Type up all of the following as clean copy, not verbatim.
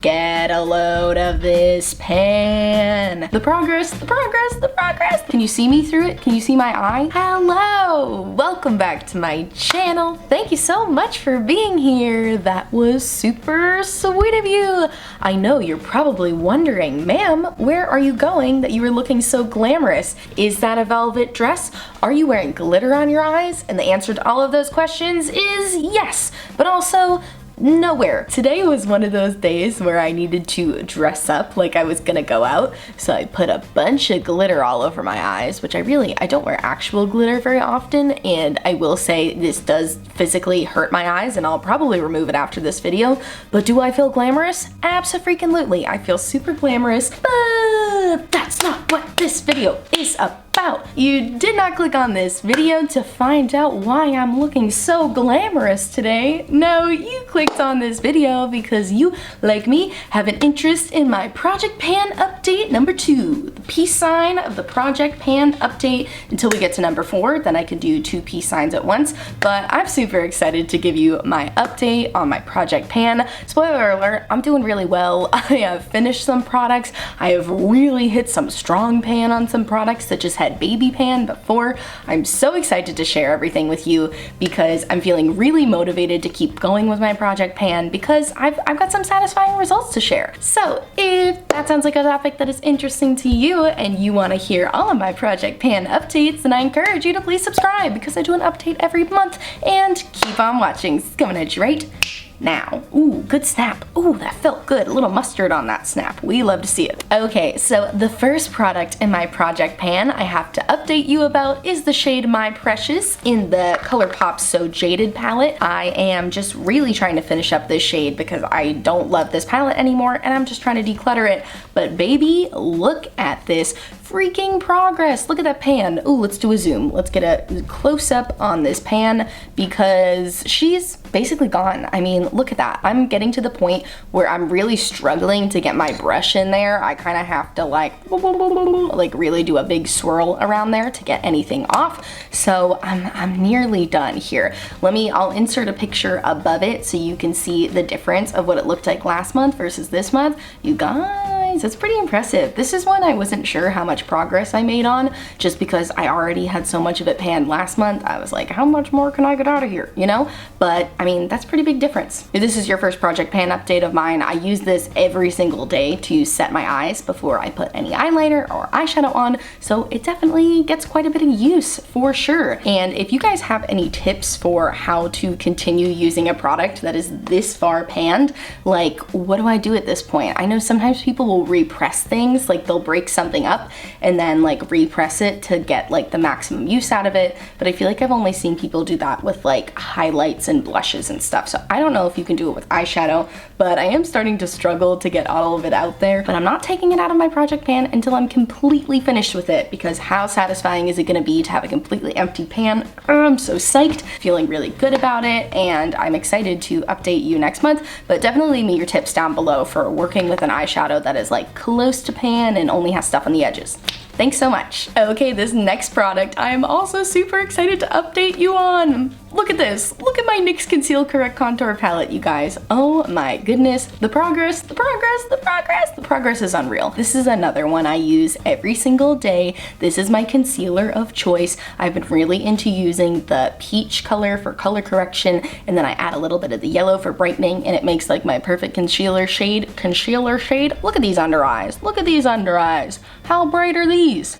Get a load of this pan. The progress, the progress, the progress. Can you see me through it? Can you see my eye? Hello, welcome back to my channel. Thank you so much for being here. That was super sweet of you. I know you're probably wondering, ma'am, where are you going that you were looking so glamorous? Is that a velvet dress? Are you wearing glitter on your eyes? And the answer to all of those questions is yes, but also nowhere. Today was one of those days where I needed to dress up like I was gonna go out, so I put a bunch of glitter all over my eyes, which I don't wear actual glitter very often, and I will say this does physically hurt my eyes, and I'll probably remove it after this video, but do I feel glamorous? Abso-freaking-lutely. I feel super glamorous, but that's not what this video is about. You did not click on this video to find out why I'm looking so glamorous today. No, you clicked on this video because you, like me, have an interest in my Project Pan update number 2. The peace sign of the Project Pan update until we get to number 4, then I can do 2 peace signs at once. But I'm super excited to give you my update on my Project Pan. Spoiler alert, I'm doing really well. I have finished some products. I have really hit some strong pan on some products that just had baby pan before. I'm so excited to share everything with you because I'm feeling really motivated to keep going with my Project Pan because I've got some satisfying results to share. So if that sounds like a topic that is interesting to you and you want to hear all of my Project Pan updates, then I encourage you to please subscribe because I do an update every month, and keep on watching. It's coming at you right now. Ooh, good snap. Ooh, that felt good. A little mustard on that snap. We love to see it. Okay, so the first product in my Project Pan I have to update you about is the shade My Precious in the Colourpop So Jaded palette. I am just really trying to finish up this shade because I don't love this palette anymore and I'm just trying to declutter it. But baby, look at this freaking progress. Look at that pan. Ooh, let's do a zoom. Let's get a close up on this pan because she's basically gone. I mean, look at that. I'm getting to the point where I'm really struggling to get my brush in there. I kind of have to like really do a big swirl around there to get anything off. So I'm nearly done here. I'll insert a picture above it so you can see the difference of what it looked like last month versus this month. You guys, it's pretty impressive. This is one I wasn't sure how much progress I made on just because I already had so much of it panned last month. I was like, how much more can I get out of here, you know? But I mean, that's a pretty big difference. If this is your first Project Pan update of mine, I use this every single day to set my eyes before I put any eyeliner or eyeshadow on, so it definitely gets quite a bit of use for sure. And if you guys have any tips for how to continue using a product that is this far panned, like what do I do at this point? I know sometimes people will repress things, like they'll break something up and then like repress it to get like the maximum use out of it, but I feel like I've only seen people do that with like highlights and blushes and stuff. So I don't know if you can do it with eyeshadow, but I am starting to struggle to get all of it out there. But I'm not taking it out of my Project Pan until I'm completely finished with it, because how satisfying is it gonna be to have a completely empty pan? I'm so psyched, feeling really good about it, and I'm excited to update you next month. But definitely leave me your tips down below for working with an eyeshadow that is like close to pan and only has stuff on the edges. Thanks so much. Okay, this next product I am also super excited to update you on. Look at this. Look at my NYX Conceal Correct Contour palette, you guys. Oh my goodness. The progress, the progress, the progress. The progress is unreal. This is another one I use every single day. This is my concealer of choice. I've been really into using the peach color for color correction, and then I add a little bit of the yellow for brightening, and it makes like my perfect concealer shade. Look at these under eyes. Look at these under eyes. How bright are these?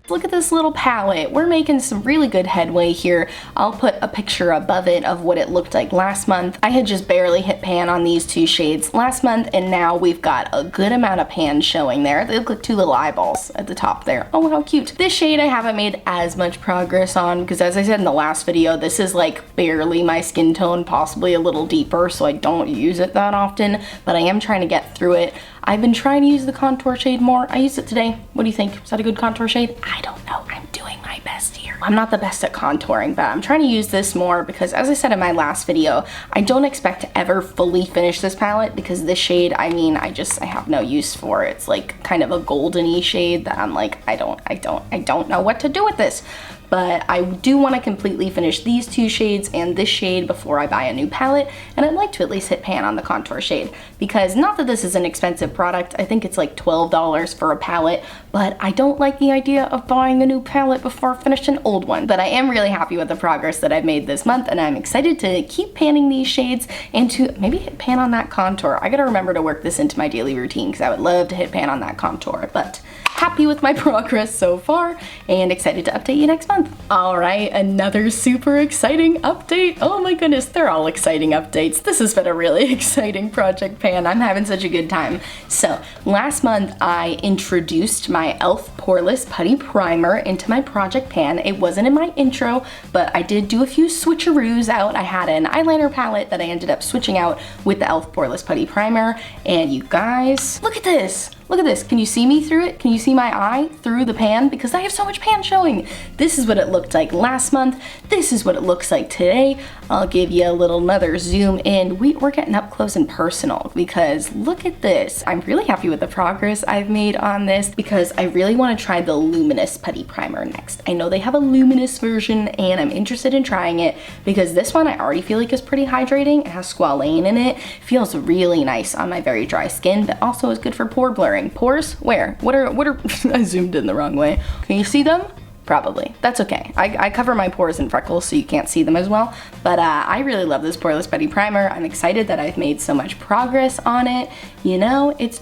Look at this little palette. We're making some really good headway here. I'll put a picture above it of what it looked like last month. I had just barely hit pan on these 2 shades last month, and now we've got a good amount of pan showing there. They look like 2 little eyeballs at the top there. Oh, how cute. This shade I haven't made as much progress on because, as I said in the last video, this is like barely my skin tone, possibly a little deeper, so I don't use it that often, but I am trying to get through it. I've been trying to use the contour shade more. I used it today. What do you think? Is that a good contour shade? I don't know. I'm doing my best here. I'm not the best at contouring, but I'm trying to use this more because, as I said in my last video, I don't expect to ever fully finish this palette because this shade, I mean, I have no use for it. It's like kind of a golden-y shade that I'm like, I don't know what to do with this. but I do want to completely finish these two shades and this shade before I buy a new palette, and I'd like to at least hit pan on the contour shade, because not that this is an expensive product, I think it's like $12 for a palette, but I don't like the idea of buying a new palette before I finish an old one. But I am really happy with the progress that I've made this month, and I'm excited to keep panning these shades and to maybe hit pan on that contour. I gotta remember to work this into my daily routine because I would love to hit pan on that contour, but happy with my progress so far and excited to update you next month. All right, another super exciting update. Oh my goodness, they're all exciting updates. This has been a really exciting project pan. I'm having such a good time. So last month I introduced my e.l.f. Poreless Putty Primer into my project pan. It wasn't in my intro, but I did do a few switcheroos out. I had an eyeliner palette that I ended up switching out with the e.l.f. Poreless Putty Primer, and you guys, look at this. Look at this. Can you see me through it? Can you see my eye through the pan? Because I have so much pan showing. This is what it looked like last month. This is what it looks like today. I'll give you a little another zoom in. We're getting up close and personal because look at this. I'm really happy with the progress I've made on this because I really want to try the Luminous Putty Primer next. I know they have a luminous version and I'm interested in trying it because this one I already feel like is pretty hydrating. It has squalane in it. Feels really nice on my very dry skin, but also is good for pore blurring. Pores? Where? What are I zoomed in the wrong way. Can you see them? Probably. That's okay. I cover my pores and freckles so you can't see them as well. But I really love this Poreless Putty Primer. I'm excited that I've made so much progress on it. You know, it's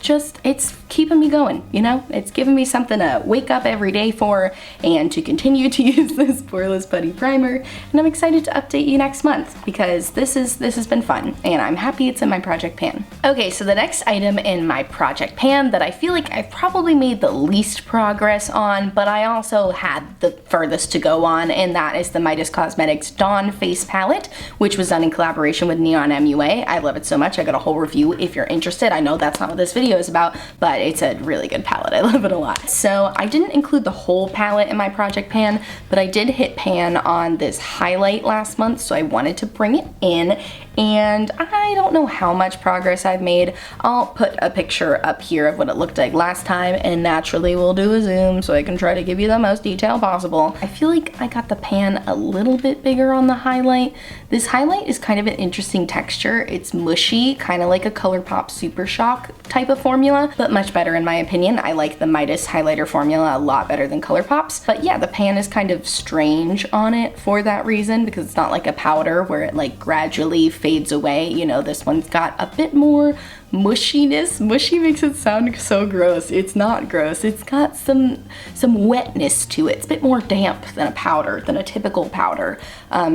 keeping me going, you know? It's giving me something to wake up every day for and to continue to use this Poreless Putty Primer. And I'm excited to update you next month because this has been fun and I'm happy it's in my project pan. Okay, so the next item in my project pan that I feel like I've probably made the least progress on, but I also had the furthest to go on, and that is the Midas Cosmetics Dawn Face Palette, which was done in collaboration with Neonmua. I love it so much. I got a whole review if you're interested. I know that's not what this video is about, but it's a really good palette. I love it a lot. So I didn't include the whole palette in my project pan, but I did hit pan on this highlight last month, so I wanted to bring it in. And I don't know how much progress I've made. I'll put a picture up here of what it looked like last time, and naturally we'll do a zoom so I can try to give you the most detail possible. I feel like I got the pan a little bit bigger on the highlight. This highlight is kind of an interesting texture. It's mushy, kind of like a Colourpop Super Shock type of formula, but much better in my opinion. I like the Midas highlighter formula a lot better than Colourpop's. But yeah, the pan is kind of strange on it for that reason, because it's not like a powder where it like gradually fades away. You know, this one's got a bit more mushiness. Mushy makes it sound so gross. It's not gross. It's got some wetness to it. It's a bit more damp than a powder, than a typical powder.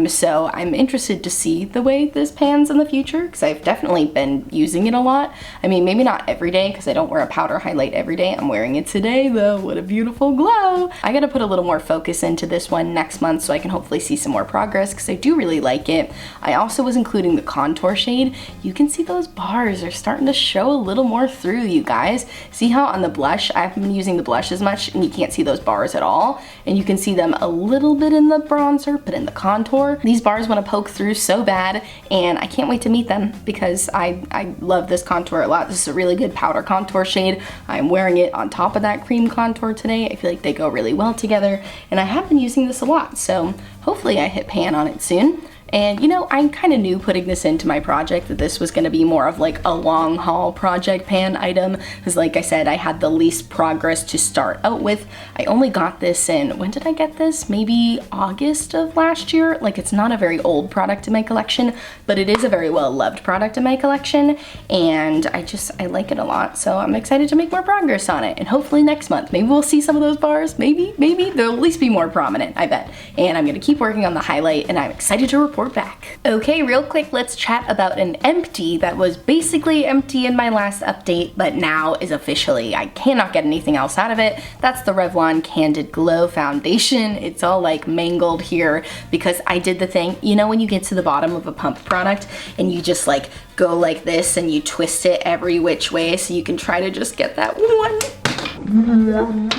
So I'm interested to see the way this pans in the future because I've definitely been using it a lot. I mean, maybe not every day because I don't wear a powder highlight every day. I'm wearing it today though. What a beautiful glow. I gotta put a little more focus into this one next month so I can hopefully see some more progress because I do really like it. I also was including the contour shade. You can see those bars are starting to show a little more through, you guys. See how on the blush, I haven't been using the blush as much and you can't see those bars at all. And you can see them a little bit in the bronzer, but in the contour, these bars want to poke through so bad and I can't wait to meet them because I love this contour a lot. This is a really good powder contour shade. I'm wearing it on top of that cream contour today. I feel like they go really well together and I have been using this a lot. So hopefully I hit pan on it soon. And you know, I kind of knew putting this into my project that this was going to be more of like a long haul project pan item because like I said, I had the least progress to start out with. I only got this in, when did I get this? Maybe August of last year. Like it's not a very old product in my collection, but it is a very well loved product in my collection and I like it a lot. So I'm excited to make more progress on it and hopefully next month, maybe we'll see some of those bars. Maybe they'll at least be more prominent, I bet. And I'm going to keep working on the highlight and I'm excited to report back. Okay, real quick, let's chat about an empty that was basically empty in my last update, but now is officially, I cannot get anything else out of it. That's the Revlon Candid Glow Foundation. It's all like mangled here because I did the thing, you know when you get to the bottom of a pump product and you just like go like this and you twist it every which way so you can try to just get that one.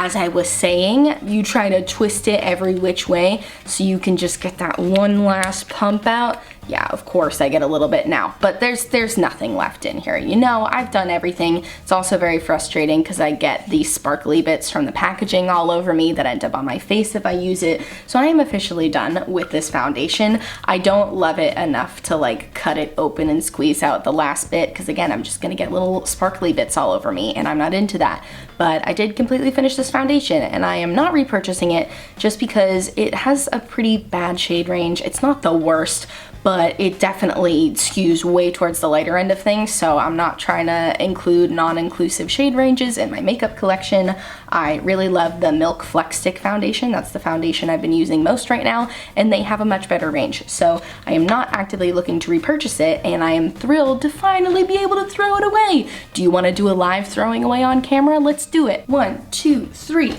As I was saying, you try to twist it every which way so you can just get that one last pump out. yeah, of course I get a little bit now, but there's nothing left in here. You know, I've done everything. It's also very frustrating because I get these sparkly bits from the packaging all over me that end up on my face if I use it. So I am officially done with this foundation. I don't love it enough to like cut it open and squeeze out the last bit because again, I'm just gonna get little sparkly bits all over me and I'm not into that. But I did completely finish this foundation and I am not repurchasing it just because it has a pretty bad shade range. It's not the worst, but it definitely skews way towards the lighter end of things, so I'm not trying to include non-inclusive shade ranges in my makeup collection. I really love the Milk Flex Stick foundation. That's the foundation I've been using most right now, and they have a much better range. So I am not actively looking to repurchase it, and I am thrilled to finally be able to throw it away. Do you want to do a live throwing away on camera? Let's do it. 1, 2, 3.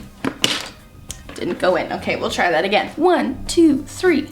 Didn't go in. Okay, we'll try that again. 1, 2, 3.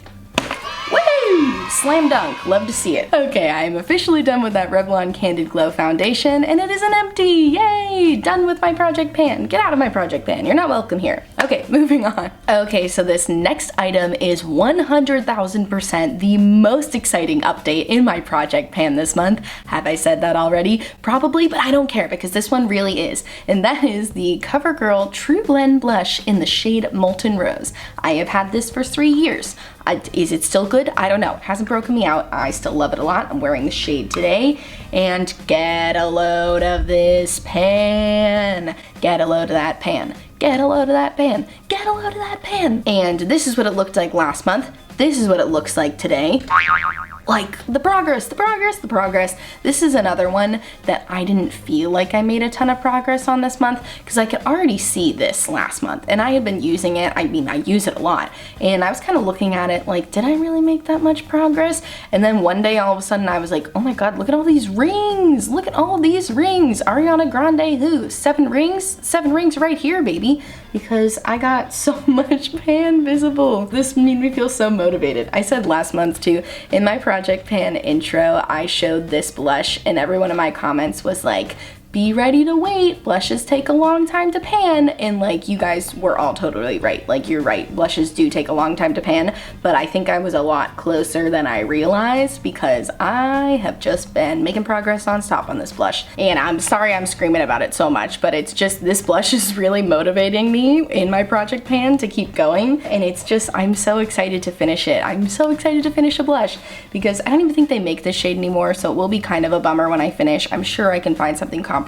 Woo! Slam dunk, love to see it. Okay, I am officially done with that Revlon Candid Glow foundation, and it is an empty, yay! Done with my project pan. Get out of my project pan, you're not welcome here. Okay, moving on. Okay, so this next item is 100,000% the most exciting update in my project pan this month. Have I said that already? Probably, but I don't care because this one really is. And that is the Covergirl Trublend blush in the shade Molten Rose. I have had this for 3 years. Is it still good? I don't know. It hasn't broken me out. I still love it a lot. I'm wearing the shade today. And get a load of this pan. Get a load of that pan. Get a load of that pan. Get a load of that pan. And this is what it looked like last month. This is what it looks like today. Like the progress. This is another one that I didn't feel like I made a ton of progress on this month because I could already see this last month and I had been using it. I mean, I use it a lot and I was kind of looking at it like, did I really make that much progress? And then one day all of a sudden I was like, oh my God, look at all these rings. Look at all these rings. Ariana Grande who? 7 rings? 7 rings right here, baby. Because I got so much pan visible. This made me feel so motivated. I said last month too, in my project pan intro, I showed this blush and every one of my comments was like, be ready to wait, blushes take a long time to pan, and like you guys were all totally right. Like you're right, blushes do take a long time to pan, but I think I was a lot closer than I realized because I have just been making progress nonstop on this blush. And I'm sorry I'm screaming about it so much, but it's just this blush is really motivating me in my project pan to keep going, and it's just, I'm so excited to finish it. I'm so excited to finish a blush because I don't even think they make this shade anymore, so it will be kind of a bummer when I finish. I'm sure I can find something comparable,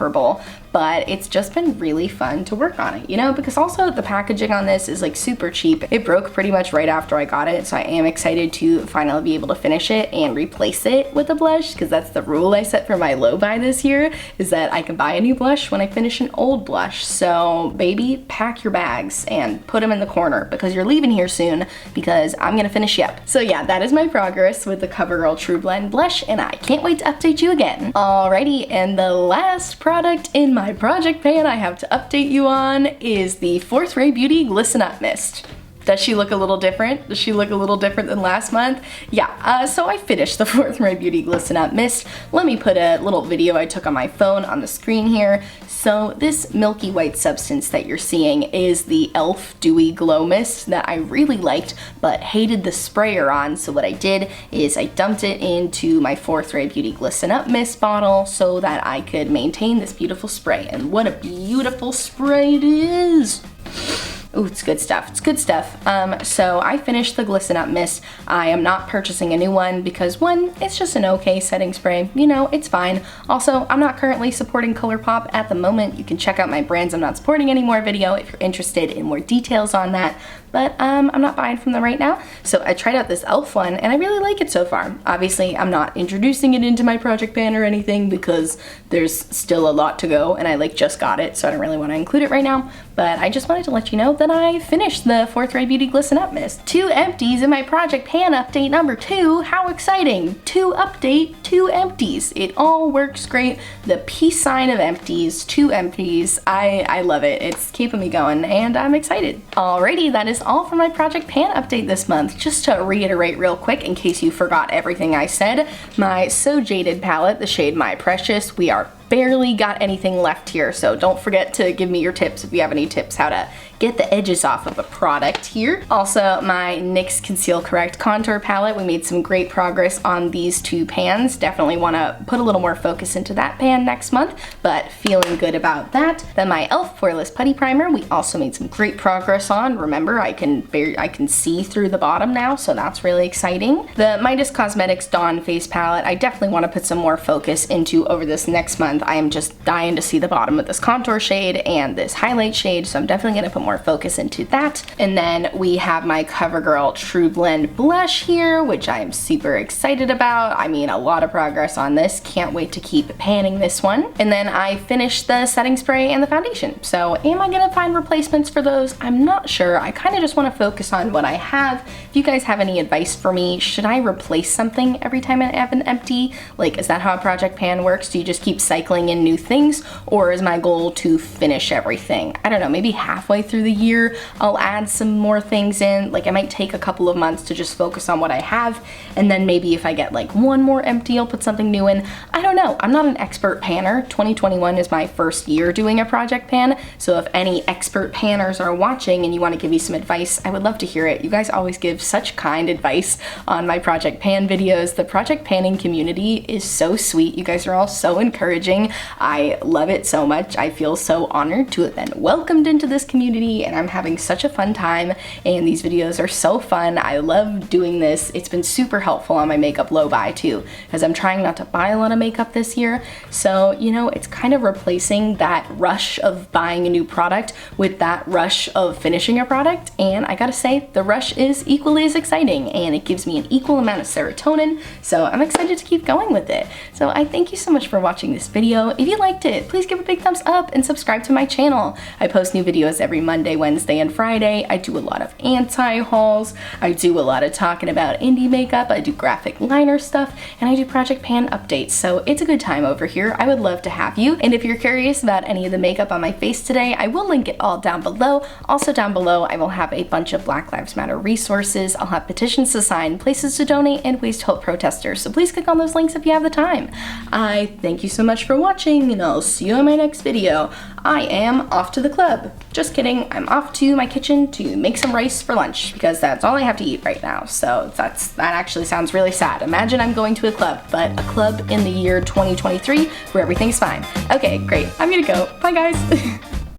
but it's just been really fun to work on it, you know, because also the packaging on this is like super cheap. It broke pretty much right after I got it, so I am excited to finally be able to finish it and replace it with a blush because that's the rule I set for my low buy this year, is that I can buy a new blush when I finish an old blush. So baby, pack your bags and put them in the corner because you're leaving here soon because I'm gonna finish you up. So yeah, that is my progress with the Covergirl Trublend blush and I can't wait to update you again. Alrighty, and the last product in my project pan I have to update you on is the Fourth Ray Beauty Glisten Up Mist. Does she look a little different? Does she look a little different than last month? Yeah, so I finished the Fourth Ray Beauty Glisten Up Mist. Let me put a little video I took on my phone on the screen here. So this milky white substance that you're seeing is the e.l.f. Dewy Glow Mist that I really liked but hated the sprayer on. So what I did is I dumped it into my Fourth Ray Beauty Glisten Up Mist bottle so that I could maintain this beautiful spray. And what a beautiful spray it is! Ooh, it's good stuff. It's good stuff. So I finished the Glisten Up Mist. I am not purchasing a new one because one, it's just an okay setting spray. You know, it's fine. Also, I'm not currently supporting Colourpop at the moment. You can check out my brands I'm not supporting anymore video if you're interested in more details on that. But I'm not buying from them right now. So I tried out this e.l.f. one and I really like it so far. Obviously, I'm not introducing it into my project pan or anything because there's still a lot to go and I like just got it, so I don't really want to include it right now. But I just wanted to let you know that I finished the Fourth Ray Beauty Glisten Up Mist. 2 empties in my project pan update number 2. How exciting! 2 update, 2 empties. It all works great. The peace sign of empties, 2 empties. I love it. It's keeping me going and I'm excited. Alrighty, that is all for my project pan update this month. Just to reiterate real quick in case you forgot everything I said, my So Jaded palette, the shade My Precious, we are barely got anything left here, so don't forget to give me your tips if you have any tips how to get the edges off of a product here. Also, my NYX Conceal Correct Contour Palette, we made some great progress on these two pans. Definitely want to put a little more focus into that pan next month, but feeling good about that. Then my e.l.f. Poreless Putty Primer, we also made some great progress on. Remember, I can see through the bottom now, so that's really exciting. The Midas Cosmetics Dawn Face Palette, I definitely want to put some more focus into over this next month. I am just dying to see the bottom of this contour shade and this highlight shade, so I'm definitely going to put more focus into that. And then we have my Covergirl Trublend blush here, which I am super excited about. I mean, a lot of progress on this. Can't wait to keep panning this one. And then I finished the setting spray and the foundation. So am I gonna find replacements for those? I'm not sure. I kind of just want to focus on what I have. If you guys have any advice for me, should I replace something every time I have an empty? Like, is that how a project pan works? Do you just keep cycling in new things? Or is my goal to finish everything? I don't know, maybe halfway through the year, I'll add some more things in. Like, I might take a couple of months to just focus on what I have, and then maybe if I get like one more empty, I'll put something new in. I don't know. I'm not an expert panner. 2021 is my first year doing a project pan, so if any expert panners are watching and you want to give me some advice, I would love to hear it. You guys always give such kind advice on my project pan videos. The project panning community is so sweet. You guys are all so encouraging. I love it so much. I feel so honored to have been welcomed into this community, and I'm having such a fun time, and these videos are so fun. I love doing this. It's been super helpful on my makeup low buy too, because I'm trying not to buy a lot of makeup this year. So, you know, it's kind of replacing that rush of buying a new product with that rush of finishing a product. And I gotta say, the rush is equally as exciting, and it gives me an equal amount of serotonin. So I'm excited to keep going with it. So I thank you so much for watching this video. If you liked it, please give a big thumbs up and subscribe to my channel. I post new videos every Monday, Wednesday, and Friday. I do a lot of anti-hauls. I do a lot of talking about indie makeup. I do graphic liner stuff, and I do project pan updates. So it's a good time over here. I would love to have you. And if you're curious about any of the makeup on my face today, I will link it all down below. Also down below, I will have a bunch of Black Lives Matter resources. I'll have petitions to sign, places to donate, and ways to help protesters. So please click on those links if you have the time. I thank you so much for watching, and I'll see you in my next video. I am off to the club. Just kidding, I'm off to my kitchen to make some rice for lunch, because that's all I have to eat right now. So that actually sounds really sad. Imagine I'm going to a club, but a club in the year 2023 where everything's fine. Okay, great, I'm gonna go. Bye guys.